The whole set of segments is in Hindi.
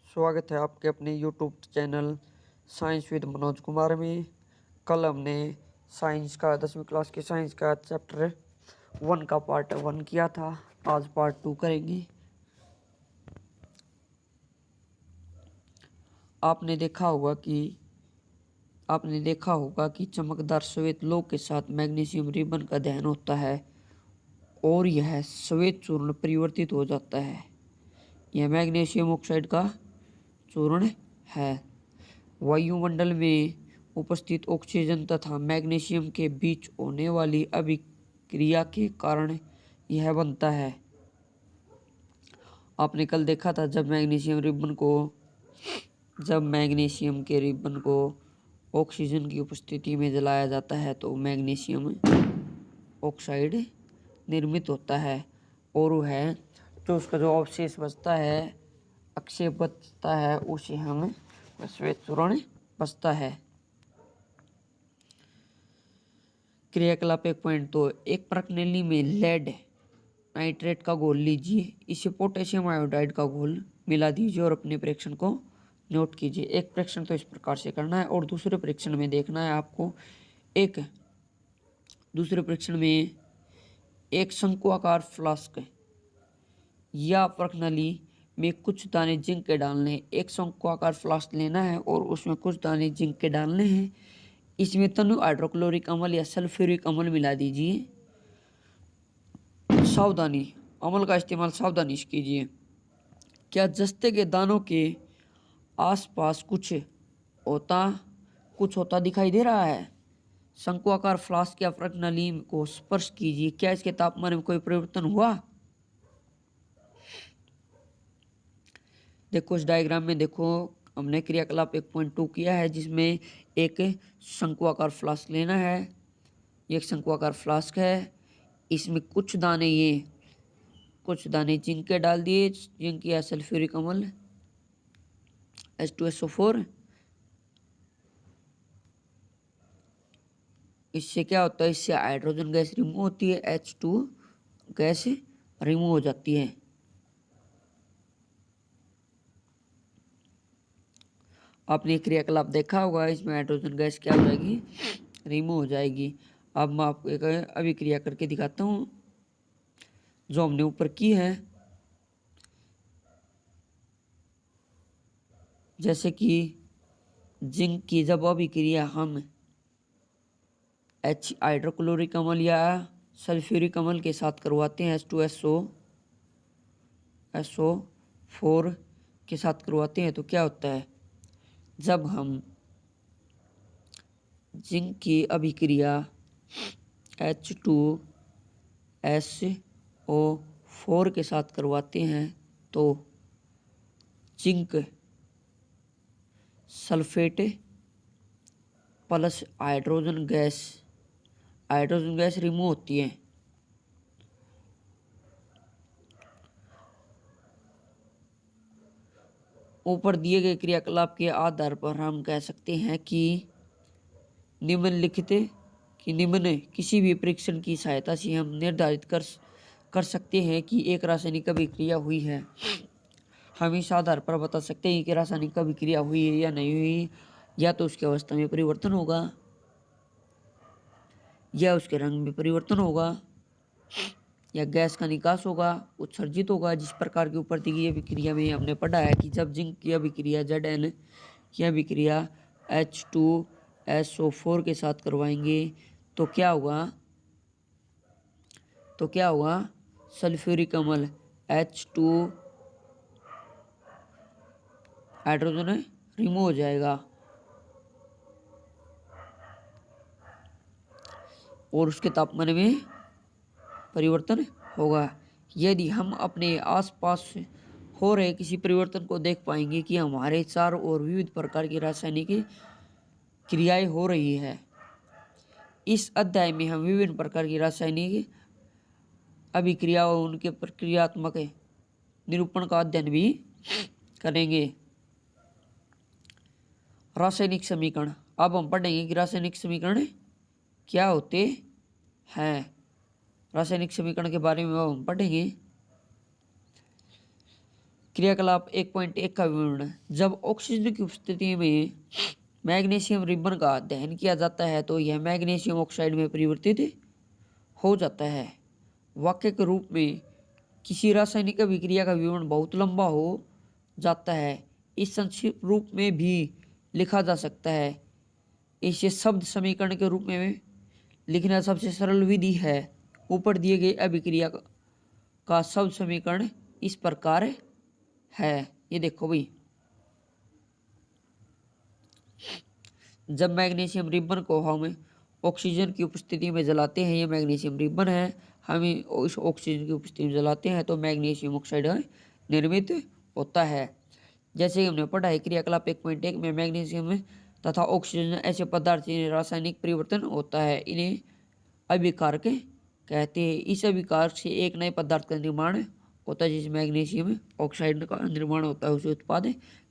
स्वागत है आपके अपने YouTube channel science with Manoj Kumar में। कल हमने साइंस का 10वीं क्लास के साइंस का चैप्टर 1 का पार्ट 1 किया था। आज पार्ट 2 करेंगे। आपने देखा होगा कि चमकदार श्वेत लोह के साथ मैग्नीशियम रिबन का दहन होता है और यह श्वेत चूर्ण परिवर्तित हो जाता है। यह मैग्नीशियम ऑक्साइड का चूर्ण है। वायुमंडल में उपस्थित ऑक्सीजन तथा मैग्नीशियम के बीच होने वाली अभिक्रिया के कारण यह बनता है। आपने कल देखा था जब मैग्नीशियम के रिबन को ऑक्सीजन की उपस्थिति में जलाया जाता है तो मैग्नीशियम ऑक्साइड निर्मित होता है और वह जो उसका जो अवशेष बचता है, अक्षेप बचता है, उसे हम श्वेत चूर्ण बचता है। क्रियाकलाप 1.2 एक प्रणाली में लेड नाइट्रेट का घोल लीजिए, इसे पोटेशियम आयोडाइड का घोल मिला दीजिए और अपने परीक्षण को नोट कीजिए। एक परीक्षण तो इस प्रकार से करना है और दूसरे परीक्षण में देखना है आपको। दूसरे परीक्षण में एक शंकुआकार फ्लास्क या प्रणाली में कुछ दाने जिंक के डालने हैं। एक शंकुआकार फ्लास्क लेना है और उसमें कुछ दाने जिंक के डालने हैं। इसमें तनु हाइड्रोक्लोरिक अम्ल या सल्फ्यूरिक अम्ल मिला दीजिए। सावधानी, अम्ल का इस्तेमाल सावधानी से कीजिए। क्या जस्ते के दानों के आसपास कुछ होता दिखाई दे रहा है? शंकुआकार फ्लास्क या प्रणाली को स्पर्श कीजिए। क्या इसके तापमान में कोई परिवर्तन हुआ? देखो इस डायग्राम में देखो, हमने क्रियाकलाप 1.2 किया है जिसमें एक शंकुआकार फ्लास्क लेना है। ये एक शंकुआकार फ्लास्क है, इसमें कुछ दाने जिंक के डाल दिए, जिंक या सल्फ्यूरिक अम्ल H2SO4। इससे क्या होता है? इससे हाइड्रोजन गैस रिमूव होती है, H2 गैस रिमूव हो जाती है। आपने क्रियाकलाप देखा होगा, इसमें हाइड्रोजन गैस क्या हो जाएगी? रिमूव हो जाएगी। अब मैं आपको एक अभिक्रिया करके दिखाता हूं जो हमने ऊपर की है। जैसे कि जिंक की जब अभिक्रिया हम हाइड्रोक्लोरिक अम्ल या सल्फ्यूरिक अम्ल के साथ करवाते हैं, H2SO4 के साथ करवाते हैं तो क्या होता है? जब हम जिंक की अभिक्रिया H2SO4 के साथ करवाते हैं तो zinc sulphate plus hydrogen gas remove होती है। ऊपर दिए गए क्रियाकलाप के आधार पर हम कह सकते हैं कि निम्न किसी भी परीक्षण की सहायता से हम निर्धारित कर सकते हैं कि एक रासायनिक अभिक्रिया हुई है। हम इस आधार पर बता सकते हैं कि रासायनिक अभिक्रिया हुई है या नहीं हुई। या तो उसकी अवस्था में परिवर्तन होगा या उसके रंग में परिवर्तन होगा या गैस का निकास होगा, उत्सर्जित होगा। जिस प्रकार की ऊपर दी गई अभिक्रिया में हमने पढ़ा है कि जब जिंक की अभिक्रिया Zn की अभिक्रिया H2SO4 के साथ करवाएंगे तो क्या होगा? सल्फ्यूरिक अम्ल H2 हाइड्रोजन रिमूव हो जाएगा और उसके तापमान में परिवर्तन होगा। यदि हम अपने आसपास हो रहे किसी परिवर्तन को देख पाएंगे कि हमारे चारों ओर विविध प्रकार की रासायनिक क्रियाएं हो रही है। इस अध्याय में हम विभिन्न प्रकार की रासायनिक अभिक्रिया और उनके प्रक्रियात्मक निरूपण का अध्ययन भी करेंगे। रासायनिक समीकरण, अब हम पढ़ेंगे कि रासायनिक समीकरण क्या होते हैं। रासायनिक समीकरण के बारे में हम पढ़ेंगे। क्रियाकलाप 1.1 का विवरण। जब ऑक्सीजन की उपस्थिति में मैग्नीशियम रिबन का दहन किया जाता है तो यह मैग्नीशियम ऑक्साइड में परिवर्तित हो जाता है। वाक्य के रूप में किसी रासायनिक अभिक्रिया का विवरण बहुत लंबा हो जाता है, इस संक्षिप्त रूप में भी लिखा जा सकता है। इसे शब्द समीकरण के रूप में लिखना सबसे सरल विधि है। ऊपर दिए गए अभिक्रिया का शब्द समीकरण इस प्रकार है। ये देखो भाई, जब मैग्नीशियम रिबन को हम ऑक्सीजन की उपस्थिति में जलाते हैं, ये मैग्नीशियम रिबन है, हम इस ऑक्सीजन की उपस्थिति में जलाते हैं तो मैग्नीशियम ऑक्साइड निर्मित होता है। जैसे हमने पढ़ा है क्रियाकलाप 1.1 में मैग्नीशियम तथा ऑक्सीजन ऐसे पदार्थ जिन्हें रासायनिक परिवर्तन होता है, इन्हें अभिकारक कहते हैं। इस अभिकारक से एक नए पदार्थ का निर्माण होता है, जिस मैग्नीशियम ऑक्साइड का निर्माण होता है उसे उत्पाद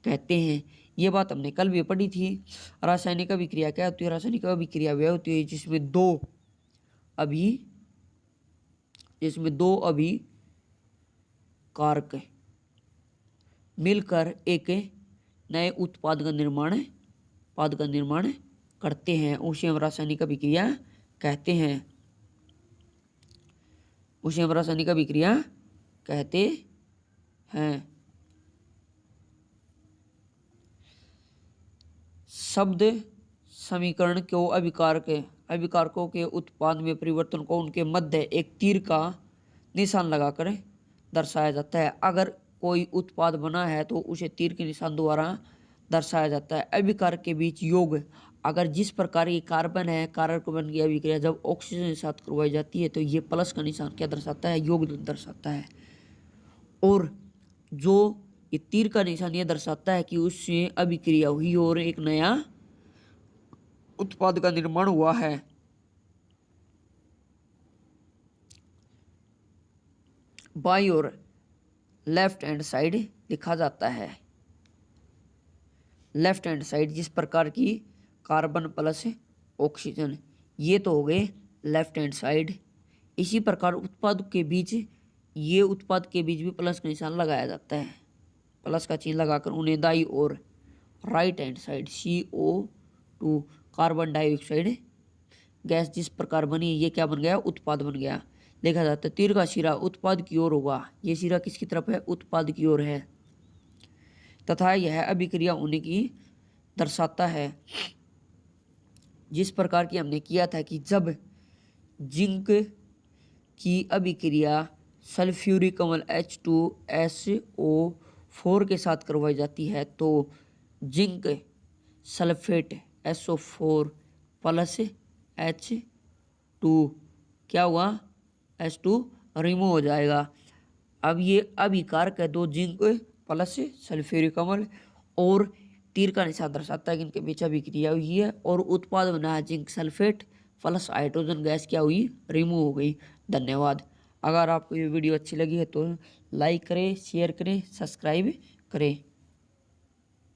कहते हैं। ये बात हमने कल भी पढ़ी थी। रासायनिक अभिक्रिया क्या होती है? रासायनिक अभिक्रिया वह होती है जिसमें दो अभिकारक मिलकर एक नए उत्पाद का निर्माण करते हैं, उसे हम रासायनिक अभिक्रिया कहते हैं। शब्द समीकरण को अभिकारकों के उत्पाद में परिवर्तन को उनके मध्य एक तीर का निशान लगाकर दर्शाया जाता है। अगर कोई उत्पाद बना है तो उसे तीर के निशान द्वारा दर्शाया जाता है। अभिकारक के बीच योग, अगर जिस प्रकार की कार्बन है, कार्बन की अभिक्रिया जब ऑक्सीजन के साथ करवाई जाती है तो ये प्लस का निशान क्या दर्शाता है? योगदान दर्शाता है। और जो ये तीर का निशान ये दर्शाता है कि उससे अभिक्रिया हुई और एक नया उत्पाद का निर्माण हुआ है। बाईं ओर लेफ्ट हैंड साइड लिखा जाता है। लेफ्ट हैंड साइड जिस प्रकार की कार्बन प्लस ऑक्सीजन, ये तो हो गए लेफ्ट हैंड साइड। इसी प्रकार उत्पाद के बीच भी प्लस का निशान लगाया जाता है। प्लस का चिन्ह लगाकर उन्हें दाईं ओर right hand side CO2 carbon dioxide gas जिस प्रकार बनी, ये क्या बन गया? उत्पाद बन गया। देखा जाता है तीर का सिरा उत्पाद की ओर होगा। ये सिरा किसकी तरफ है? उत्पाद की ओर है। तथा यह अभिक्रिया होने की दर्शाता है, जिस प्रकार की हमने किया था कि जब जिंक की अभिक्रिया सल्फ्यूरिक अम्ल H2SO4 के साथ करवाई जाती है तो zinc sulphate SO4 plus H2 क्या हुआ? H2 रिमूव हो जाएगा। अब ये अभिकारक है, दो जिंक प्लस सल्फ्यूरिक अम्ल, और तीर का निशान दर्शाता है कि इनके बीच अभिक्रिया हुई है और उत्पाद बना है zinc sulphate plus hydrogen gas क्या हुई? रिमूव हो गई। धन्यवाद। अगर आपको ये वीडियो अच्छी लगी है तो लाइक करें, शेयर करें, सब्सक्राइब करें।